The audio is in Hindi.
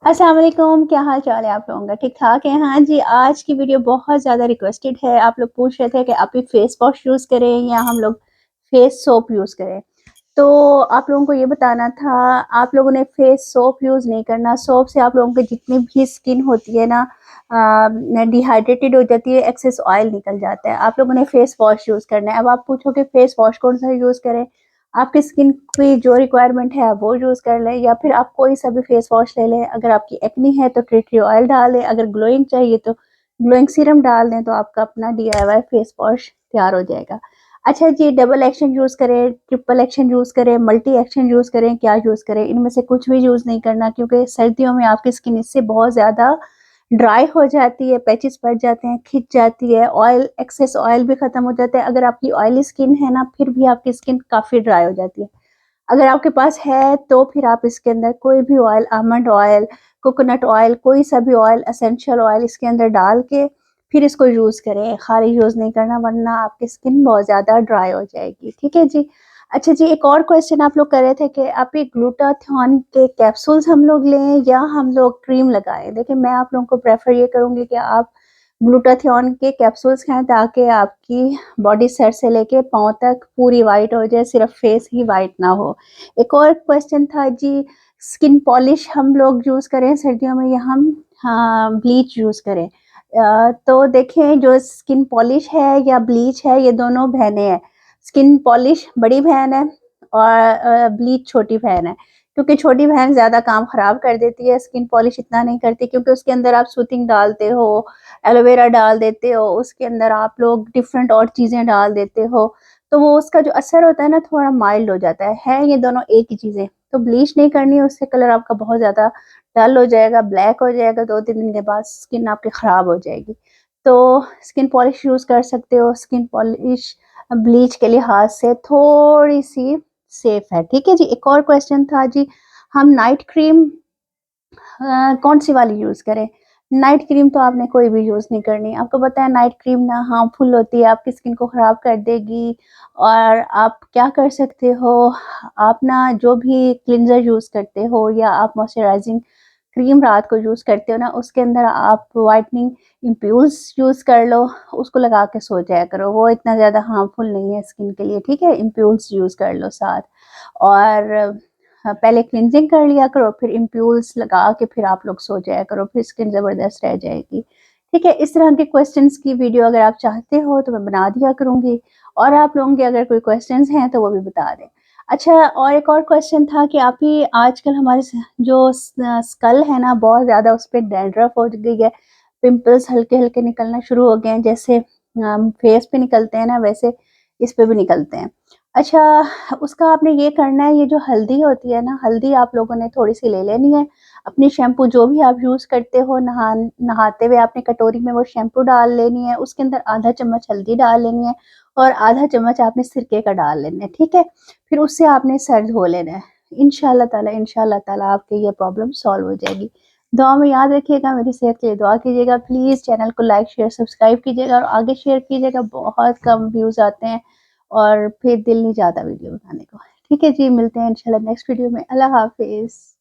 अस्सलाम वालेकुम, क्या हाल चाल है आप लोगों का? ठीक-ठाक है? हाँ जी, आज की वीडियो बहुत ज़्यादा रिक्वेस्टेड है। आप लोग पूछ रहे थे कि आप ये फेस वॉश यूज़ करें या हम लोग फेस सोप यूज़ करें। तो आप लोगों को ये बताना था, आप लोगों ने फेस सोप यूज़ नहीं करना। सोप से आप लोगों की जितनी भी स्किन होती है ना डिहाइड्रेटेड हो जाती है, एक्सेस ऑयल निकल जाता है। आप लोगों ने फेस वॉश यूज़ करना है। अब आप पूछोगे फेस वॉश कौन-सा यूज़ करें? आपकी स्किन की जो रिक्वायरमेंट है आप वो यूज़ कर लें या फिर आप कोई सा भी फेस वॉश ले लें। अगर आपकी एक्ने है तो टी ट्री ऑयल डाल लें, अगर ग्लोइंग चाहिए तो ग्लोइंग सीरम डाल दें, तो आपका अपना डीआईवाई फेस वॉश तैयार हो जाएगा। अच्छा जी, डबल एक्शन यूज़ करें, ट्रिपल एक्शन यूज़ करें, मल्टी एक्शन यूज़ करें, क्या यूज़ करें? इनमें से कुछ भी यूज़ नहीं करना, क्योंकि सर्दियों में आपकी स्किन इससे बहुत ज़्यादा ड्राई हो जाती है, पैचेस पड़ जाते हैं, खिंच जाती है, ऑयल एक्सेस ऑयल भी खत्म हो जाता है। अगर आपकी ऑयली स्किन है ना, फिर भी आपकी स्किन काफ़ी ड्राई हो जाती है। अगर आपके पास है तो फिर आप इसके अंदर कोई भी oil, almond oil, coconut oil, कोई सा भी ऑयल, एसेंशियल ऑयल इसके अंदर डाल के फिर इसको यूज़ करें। खाली यूज़ नहीं करना, वरना आपकी स्किन बहुत ज़्यादा ड्राई हो जाएगी। ठीक है जी। अच्छा जी, एक और क्वेश्चन आप लोग कर रहे थे कि आप ये ग्लूटाथियोन के कैप्सूल्स हम लोग लें या हम लोग क्रीम लगाएँ? देखिए, मैं आप लोगों को प्रेफ़र ये करूँगी कि आप ग्लूटाथियोन के कैप्सूल्स खाएँ, ताकि आपकी बॉडी सर से लेके पाँव तक पूरी व्हाइट हो जाए, सिर्फ़ फेस ही व्हाइट ना हो। एक और क्वेश्चन था जी, स्किन पॉलिश हम लोग यूज़ करें सर्दियों में या हम ब्लीच यूज़ करें? तो देखें, जो स्किन पॉलिश है या ब्लीच है, ये दोनों बहनें हैं। स्किन पॉलिश बड़ी बहन है और ब्लीच छोटी बहन है। क्योंकि छोटी बहन ज़्यादा काम ख़राब कर देती है, स्किन पॉलिश इतना नहीं करती, क्योंकि उसके अंदर आप सूथिंग डालते हो, एलोवेरा डाल देते हो, उसके अंदर आप लोग डिफरेंट और चीज़ें डाल देते हो, तो वो उसका जो असर होता है ना, थोड़ा माइल्ड हो जाता है ये दोनों एक ही चीज़ें। तो ब्लीच नहीं करनी है, उससे कलर आपका बहुत ज़्यादा डल हो जाएगा, ब्लैक हो जाएगा, 2-3 दिन के बाद स्किन आपकी ख़राब हो जाएगी। तो स्किन पॉलिश यूज़ कर सकते हो, स्किन पॉलिश ब्लीच के लिहाज से थोड़ी-सी सेफ है। ठीक है जी। एक और क्वेश्चन था जी, हम नाइट क्रीम कौन-सी वाली यूज़ करें? नाइट क्रीम तो आपने कोई भी यूज़ नहीं करनी। आपको पता है नाइट क्रीम ना हार्मफुल होती है, आपकी स्किन को ख़राब कर देगी। और आप क्या कर सकते हो, आप ना जो भी क्लींज़र यूज़ करते हो या आप मॉइस्चराइज़िंग क्रीम रात को यूज़ करते हो ना, उसके अंदर आप व्हाइटनिंग इम्प्यूल्स यूज़ कर लो, उसको लगा के सो जाया करो। वो इतना ज़्यादा हार्मफुल नहीं है स्किन के लिए, ठीक है? इम्प्यूल्स यूज़ कर लो साथ। और पहले क्लींजिंग कर लिया करो, फिर इम्प्यूल्स लगा के फिर आप लोग सो जाया करो, फिर स्किन ज़बरदस्त रह जाएगी। ठीक है? इस तरह के क्वेश्चंस की वीडियो अगर आप चाहते हो तो मैं बना दिया करूँगी, और आप लोगों के अगर कोई क्वेश्चंस हैं तो वो भी बता दें। अच्छा, और एक और क्वेश्चन था कि आप ही आजकल हमारे जो स्कल है ना, बहुत ज़्यादा उस पे डैंड्रफ हो गई है, पिंपल्स हल्के-हल्के निकलना शुरू हो गए हैं, जैसे फेस पे निकलते हैं ना, वैसे इस पे भी निकलते हैं। अच्छा, उसका आपने ये करना है, ये जो हल्दी होती है ना, हल्दी आप लोगों ने थोड़ी-सी ले लेनी है। अपनी शैम्पू जो भी आप यूज़ करते हो, नहाते हुए आपने कटोरी में वो शैम्पू डाल लेनी है, उसके अंदर आधा चम्मच हल्दी डाल लेनी है और आधा चम्मच आपने सिरके का डाल लेना है, ठीक है? फिर उससे आपने सर धो लेना है। इंशाल्लाह ताला आपकी ये प्रॉब्लम सॉल्व हो जाएगी। दुआ में याद रखिएगा, मेरी सेहत के लिए दुआ कीजिएगा। प्लीज़ चैनल को लाइक, शेयर, सब्सक्राइब कीजिएगा और आगे शेयर कीजिएगा, बहुत कम व्यूज़ आते हैं और फिर दिल नहीं चाहता वीडियो बनाने को। ठीक है जी, मिलते हैं इंशाल्लाह नेक्स्ट वीडियो में। अल्लाह हाफ़िज़।